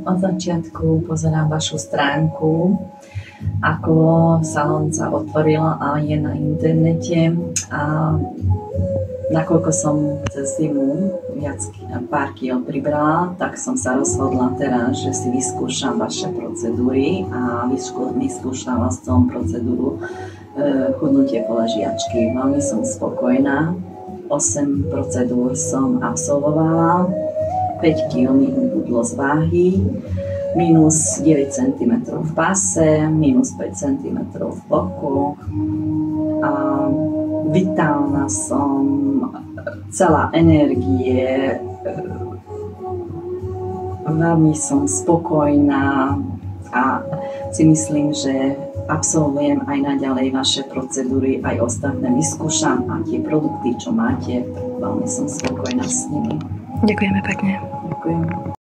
Od začiatku pozerám vašu stránku, ako salón sa otvoril a je na internete a nakoľko som cez zimu pár kil pribrala, tak som sa rozhodla teraz, že si vyskúšam vaše procedúry a vyskúšala som procedúru chudnutie podľa žiačky. Veľmi som spokojná. 8 procedúr som absolvovala, 5 kg mi ubudlo z váhy, minus 9 cm v pase, minus 5 cm v boku. A vitálna som, celá energie, veľmi som spokojná a si myslím, že absolvujem aj naďalej vaše procedúry, aj ostatné vyskúšam a tie produkty, čo máte, tak veľmi som spokojná s nimi. Ďakujeme pekne. Ďakujem.